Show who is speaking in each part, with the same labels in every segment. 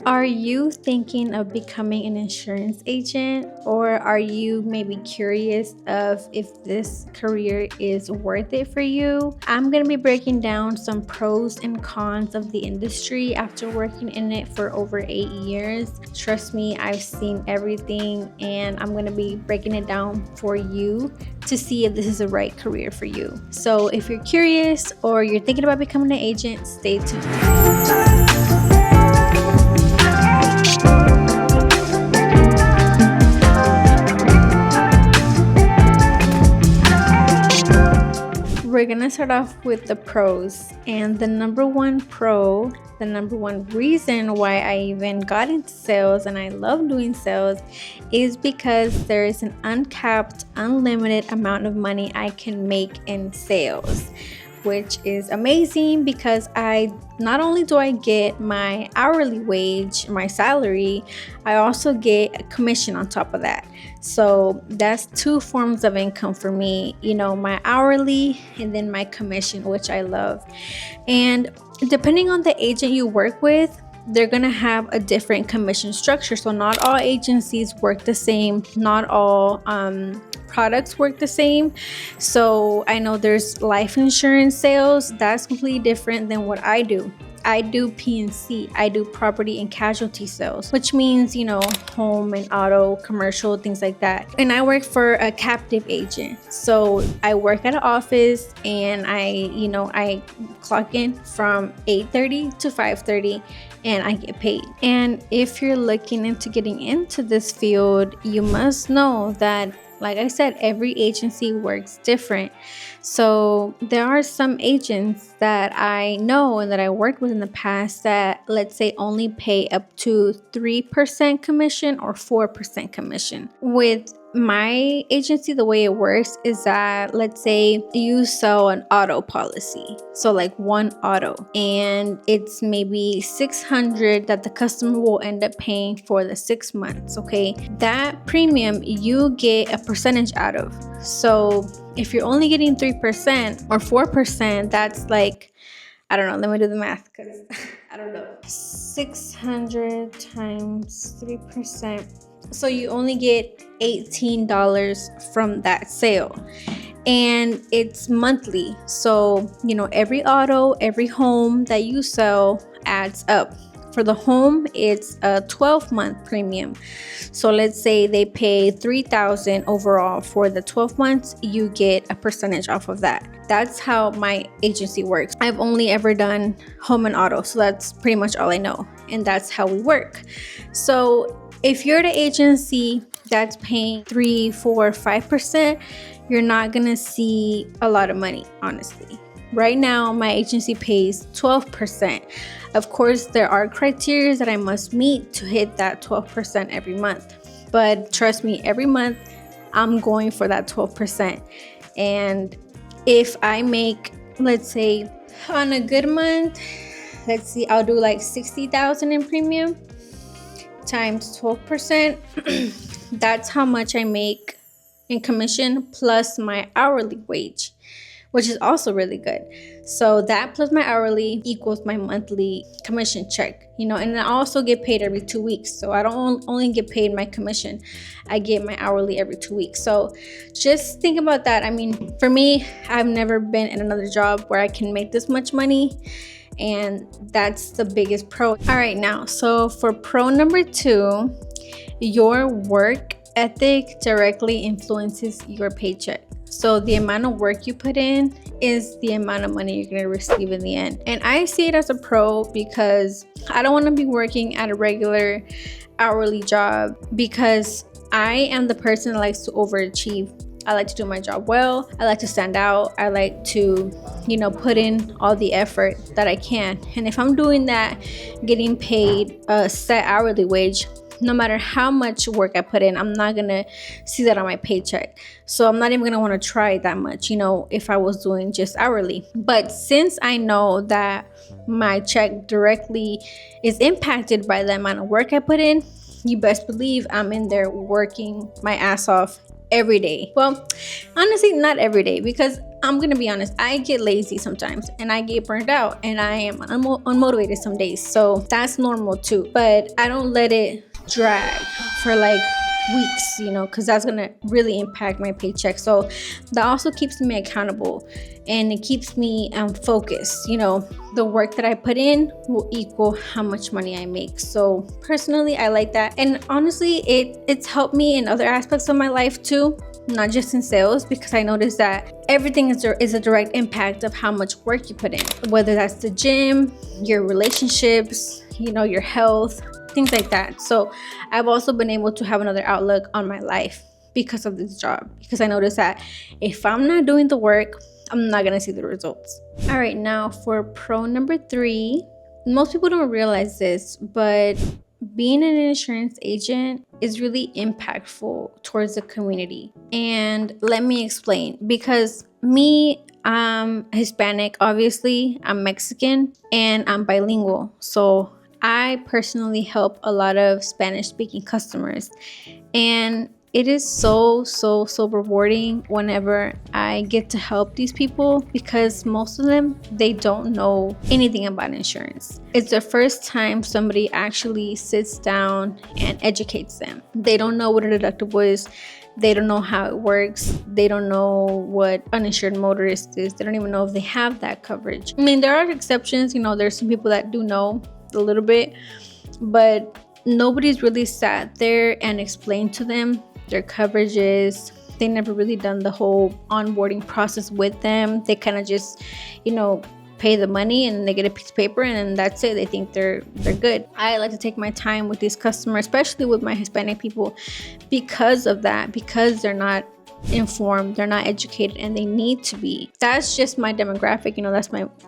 Speaker 1: Are you thinking of becoming an insurance agent, or are you maybe curious of if this career is worth it for you? I'm going to be breaking down some pros and cons of the industry after working in it for over 8 years. Trust me, I've seen everything, and I'm going to be breaking it down for you to see if this is the right career for you. So if you're curious or you're thinking about becoming an agent, stay tuned. We're gonna start off with the pros, and the number one reason why I even got into sales and I love doing sales is because there is an uncapped, unlimited amount of money I can make in sales, which is amazing because not only do I get my hourly wage, my salary, I also get a commission on top of that. So that's two forms of income for me, my hourly and then my commission, which I love. And depending on the agent you work with, they're going to have a different commission structure. So not all agencies work the same. Not all products work the same. So I know there's life insurance sales. That's completely different than what I do. I do P&C. I do property and casualty sales, which means, home and auto, commercial, things like that. And I work for a captive agent. So I work at an office and I clock in from 8:30 to 5:30 and I get paid. And if you're looking into getting into this field, you must know that, like I said, every agency works different. So there are some agents that I know and that I worked with in the past that, let's say, only pay up to 3% commission or 4% commission. With my agency, the way it works is that, let's say you sell an auto policy, so like one auto, and it's maybe $600 that the customer will end up paying for the 6 months. Okay, that premium you get a percentage out of. So if you're only getting 3% or 4%, that's like, I don't know, let me do the math because I don't know. 600 times 3%. So you only get $18 from that sale. And it's monthly. So, every auto, every home that you sell adds up. For the home, it's a 12-month premium. So let's say they pay $3,000 overall for the 12 months, you get a percentage off of that. That's how my agency works. I've only ever done home and auto, so that's pretty much all I know. And that's how we work. So if you're the agency that's paying 3, 4, 5%, you're not gonna see a lot of money, honestly. Right now, my agency pays 12%. Of course, there are criteria that I must meet to hit that 12% every month. But trust me, every month, I'm going for that 12%. And if I make, let's say, on a good month, I'll do like $60,000 in premium times 12%. That's how much I make in commission plus my hourly wage, which is also really good. So that plus my hourly equals my monthly commission check, and I also get paid every 2 weeks. So I don't only get paid my commission, I get my hourly every 2 weeks. So just think about that. I mean, for me, I've never been in another job where I can make this much money. And that's the biggest pro. All right, now, so for pro number 2, your work ethic directly influences your paycheck. So the amount of work you put in is the amount of money you're going to receive in the end. And I see it as a pro because I don't want to be working at a regular hourly job, because I am the person that likes to overachieve. I like to do my job well. I like to stand out. I like to, put in all the effort that I can. And if I'm doing that, getting paid a set hourly wage, no matter how much work I put in, I'm not going to see that on my paycheck. So I'm not even going to want to try that much, if I was doing just hourly. But since I know that my check directly is impacted by the amount of work I put in, you best believe I'm in there working my ass off every day. Well, honestly, not every day, because I'm gonna be honest, I get lazy sometimes and I get burned out and I am unmotivated some days. So that's normal too. But I don't let it drag for like weeks, because that's gonna really impact my paycheck. So that also keeps me accountable and it keeps me focused. The work that I put in will equal how much money I make. So personally, I like that. And honestly, it's helped me in other aspects of my life too, not just in sales, because I noticed that everything is a direct impact of how much work you put in, whether that's the gym, your relationships, your health, things like that. So I've also been able to have another outlook on my life because of this job, because I noticed that if I'm not doing the work, I'm not gonna see the results. All right, now for pro number 3, most people don't realize this, but being an insurance agent is really impactful towards the community. And let me explain, because me, I'm Hispanic, obviously, I'm Mexican, and I'm bilingual. So I personally help a lot of Spanish speaking customers, and it is so rewarding whenever I get to help these people, because most of them, they don't know anything about insurance. It's the first time somebody actually sits down and educates them. They don't know what a deductible is. They don't know how it works. They don't know what uninsured motorist is. They don't even know if they have that coverage. I mean, there are exceptions. There's some people that do know a little bit, but nobody's really sat there and explained to them their coverages. They never really done the whole onboarding process with them. They kind of just, pay the money and they get a piece of paper and that's it. They think they're good. I like to take my time with these customers, especially with my Hispanic people, because of that, because they're not informed, they're not educated, and they need to be. That's just my demographic.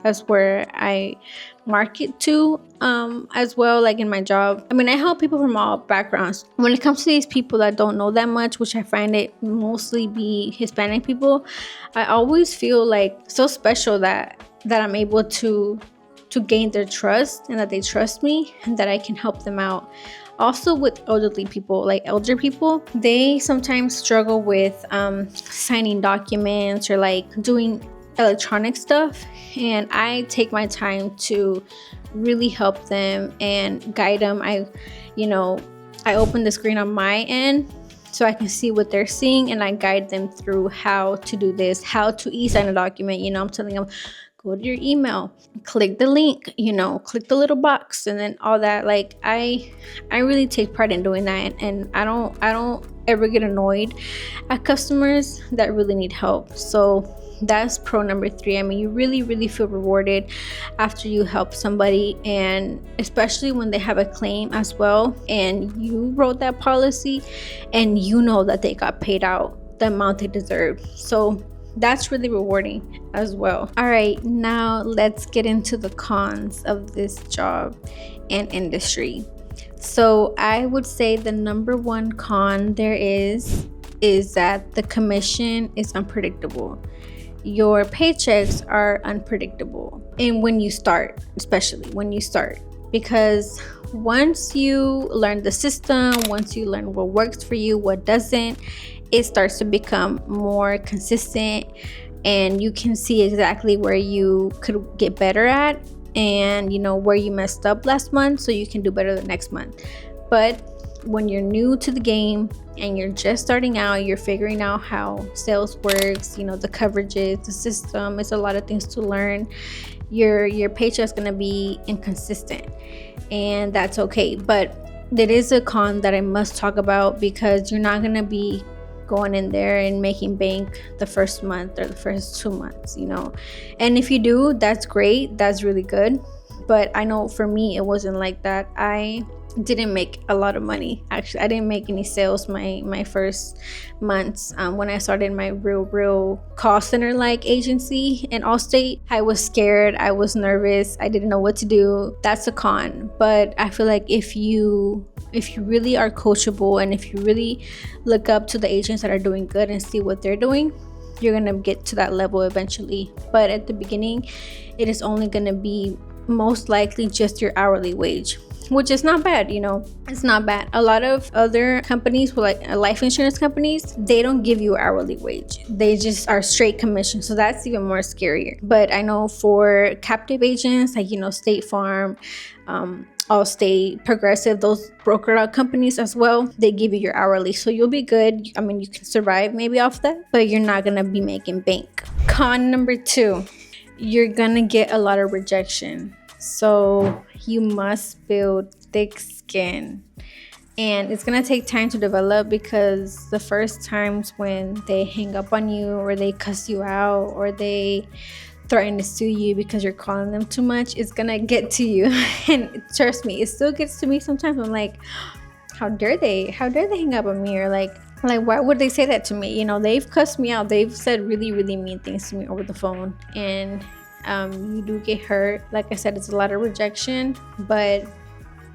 Speaker 1: That's where I market to as well, like in my job. I mean, I help people from all backgrounds. When it comes to these people that don't know that much, which I find it mostly be Hispanic people, I always feel like so special that I'm able to gain their trust and that they trust me and that I can help them out. Also with elderly people, like elder people, they sometimes struggle with signing documents or like doing electronic stuff. And I take my time to really help them and guide them. I open the screen on my end so I can see what they're seeing, and I guide them through how to do this, how to e-sign a document. I'm telling them, go to your email, click the link, click the little box, and then all that. Like I really take pride in doing that, and I don't ever get annoyed at customers that really need help. So that's pro number 3. I mean, you really feel rewarded after you help somebody, and especially when they have a claim as well, and you wrote that policy and that they got paid out the amount they deserve. So that's really rewarding as well. All right, now let's get into the cons of this job and industry. So I would say the number 1 con there is that the commission is unpredictable. Your paychecks are unpredictable. And when you start, especially when you start, because once you learn the system, once you learn what works for you, what doesn't, it starts to become more consistent, and you can see exactly where you could get better at, and where you messed up last month so you can do better the next month. But when you're new to the game and you're just starting out, you're figuring out how sales works, the coverages, the system, it's a lot of things to learn. Your paycheck's gonna be inconsistent, and that's okay. But there is a con that I must talk about, because you're not gonna be going in there and making bank the first month or the first 2 months, and if you do, that's great, that's really good. But I know for me, it wasn't like that. I didn't make a lot of money. Actually, I didn't make any sales my first months. When I started my real call center like agency in Allstate, I was scared, I was nervous, I didn't know what to do. That's a con. But I feel like if you really are coachable, and if you really look up to the agents that are doing good and see what they're doing, you're gonna get to that level eventually. But at the beginning, it is only gonna be most likely just your hourly wage. which is not bad, it's not bad. A lot of other companies, like life insurance companies, they don't give you hourly wage. They just are straight commission. So that's even more scarier. But I know for captive agents, like, State Farm, Allstate, Progressive, those broker out companies as well, they give you your hourly. So you'll be good. I mean, you can survive maybe off that, but you're not going to be making bank. Con number 2, you're going to get a lot of rejection. So you must build thick skin. And it's going to take time to develop, because the first times when they hang up on you, or they cuss you out, or they threaten to sue you because you're calling them too much, it's going to get to you. And trust me, it still gets to me sometimes. I'm like, how dare they hang up on me? Or like why would they say that to me? They've cussed me out. They've said really, really mean things to me over the phone. And you do get hurt. Like I said, it's a lot of rejection. But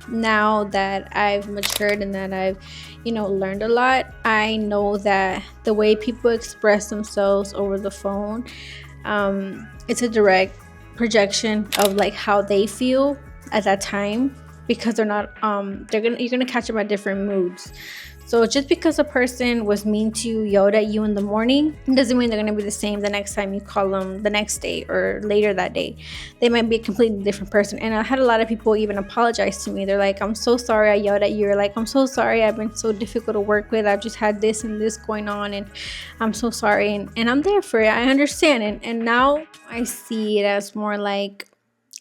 Speaker 1: now that I've matured and that I've learned a lot, I know that the way people express themselves over the phone, it's a direct projection of like how they feel at that time, because they're not you're gonna catch them at different moods. So just because a person was mean to you, yelled at you in the morning, doesn't mean they're going to be the same the next time you call them the next day or later that day. They might be a completely different person. And I had a lot of people even apologize to me. They're like, I'm so sorry I yelled at you. Or like, I'm so sorry I've been so difficult to work with. I've just had this and this going on, and I'm so sorry. And I'm there for it. I understand. And now I see it as more like,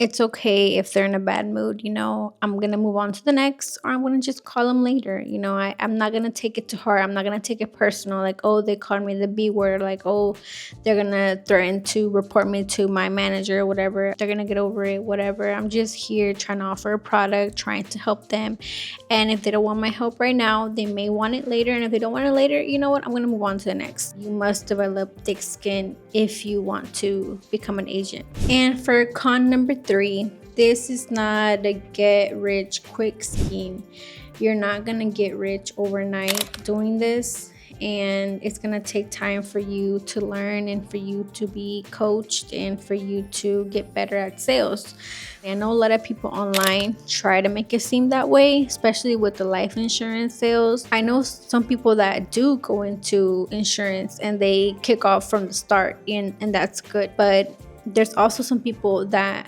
Speaker 1: it's okay if they're in a bad mood. I'm going to move on to the next, or I'm going to just call them later. I'm not going to take it to heart. I'm not going to take it personal. Like, oh, they called me the B word. Like, oh, they're going to threaten to report me to my manager or whatever. They're going to get over it, whatever. I'm just here trying to offer a product, trying to help them. And if they don't want my help right now, they may want it later. And if they don't want it later, you know what? I'm going to move on to the next. You must develop thick skin if you want to become an agent. And for con number 3, this is not a get rich quick scheme. You're not gonna get rich overnight doing this, and it's gonna take time for you to learn, and for you to be coached, and for you to get better at sales. I know a lot of people online try to make it seem that way, especially with the life insurance sales. I know some people that do go into insurance and they kick off from the start, and that's good. But there's also some people that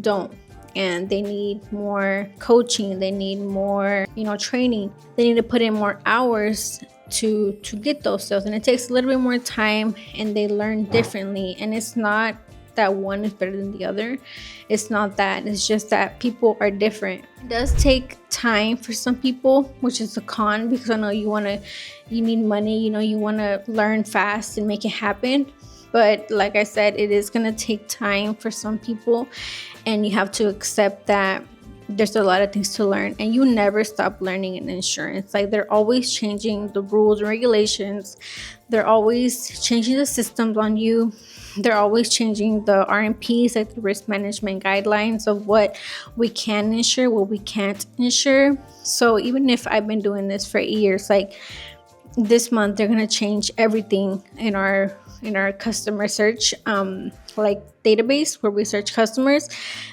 Speaker 1: don't, and they need more coaching. They need more training. They need to put in more hours to get those sales, and it takes a little bit more time, and they learn differently. And it's not that one is better than the other. It's not that. It's just that people are different. It does take time for some people, which is a con, because I know you need money, you want to learn fast and make it happen. But like I said, it is going to take time for some people, and you have to accept that there's a lot of things to learn, and you never stop learning in insurance. Like, they're always changing the rules and regulations. They're always changing the systems on you. They're always changing the RMPs, like the risk management guidelines of what we can insure, what we can't insure. So even if I've been doing this for years, like this month, they're going to change everything in our customer search database where we search customers.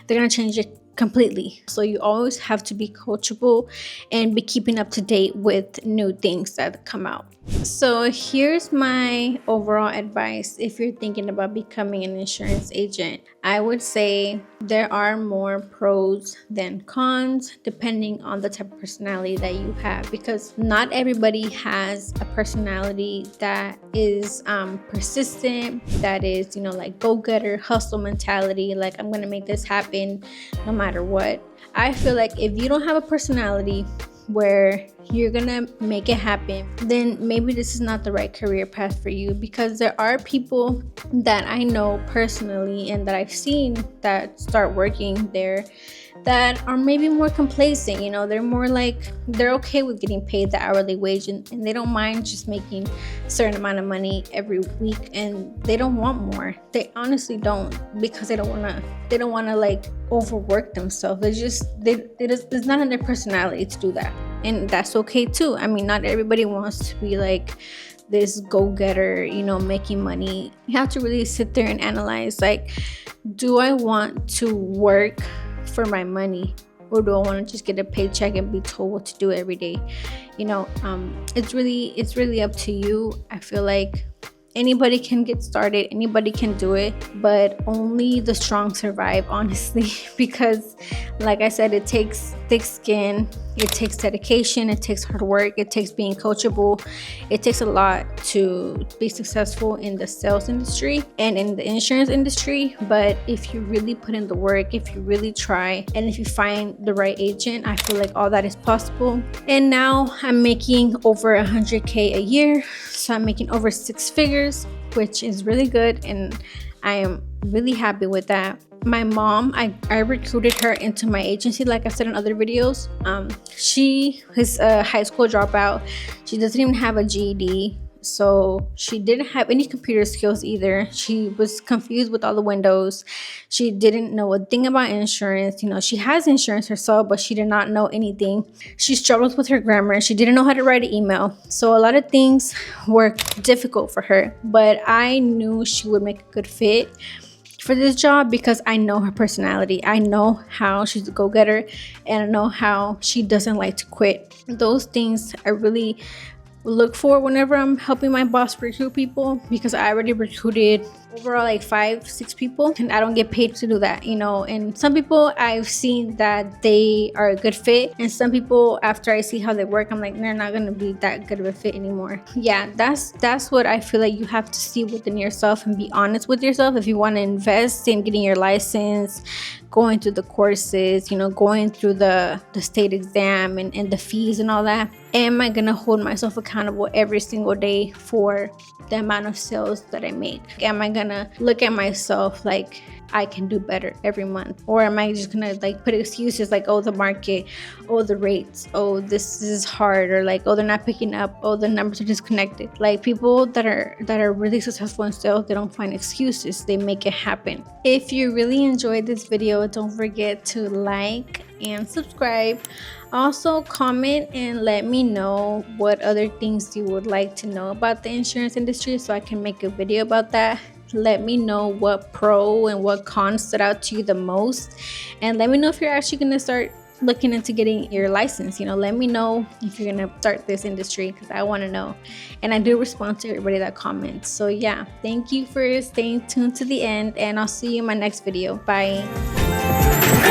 Speaker 1: They're going to change it completely. So you always have to be coachable and be keeping up to date with new things that come out. So here's my overall advice. If you're thinking about becoming an insurance agent, I would say there are more pros than cons depending on the type of personality that you have, because not everybody has a personality that is persistent, that is like go-getter, hustle mentality, like I'm gonna make this happen no matter what. I feel like if you don't have a personality where you're gonna make it happen, then maybe this is not the right career path for you, because there are people that I know personally and that I've seen that start working there that are maybe more complacent. They're more like, they're okay with getting paid the hourly wage, and they don't mind just making a certain amount of money every week, and they don't want more. They honestly don't, because they don't want to like overwork themselves. It's not in their personality to do that, and that's okay too. I mean, not everybody wants to be like this go-getter, making money. You have to really sit there and analyze, like, do I want to work for my money, or do I want to just get a paycheck and be told what to do every day? It's really up to you. I feel like anybody can get started, anybody can do it, but only the strong survive, honestly. Because like I said, it takes thick skin, it takes dedication, it takes hard work, it takes being coachable. It takes a lot to be successful in the sales industry and in the insurance industry. But if you really put in the work, if you really try, and if you find the right agent, I feel like all that is possible. And now I'm making over 100K a year, so I'm making over 6 figures, which is really good, and I am really happy with that. My mom, I recruited her into my agency, like I said in other videos. She is a high school dropout. She doesn't even have a GED. So she didn't have any computer skills either. She was confused with all the windows. She didn't know a thing about insurance. She has insurance herself, but she did not know anything. She struggles with her grammar. She didn't know how to write an email. So a lot of things were difficult for her. But I knew she would make a good fit for this job because I know her personality. I know how she's a go-getter, and I know how she doesn't like to quit. Those things I really look for whenever I'm helping my boss recruit people, because I already recruited overall like 5-6 people, and I don't get paid to do that. And some people I've seen that they are a good fit, and some people after I see how they work, I'm like, they're not gonna be that good of a fit anymore. Yeah, that's what I feel like you have to see within yourself and be honest with yourself. If you want to invest in getting your license, going through the courses, going through the state exam and the fees and all that, am I gonna hold myself accountable every single day for the amount of sales that I make? Am I gonna look at myself like I can do better every month? Or am I just gonna put excuses like, oh, the market, oh, the rates, oh, this is hard, or oh, they're not picking up, oh, the numbers are disconnected? People that are really successful in sales, they don't find excuses, they make it happen. If you really enjoyed this video, don't forget to like and subscribe. Also comment and let me know what other things you would like to know about the insurance industry, so I can make a video about that. Let me know what pro and what cons stood out to you the most, and let me know if you're actually going to start looking into getting your license. Let me know if you're going to start this industry, because I want to know, and I do respond to everybody that comments. So yeah, thank you for staying tuned to the end, and I'll see you in my next video. Bye.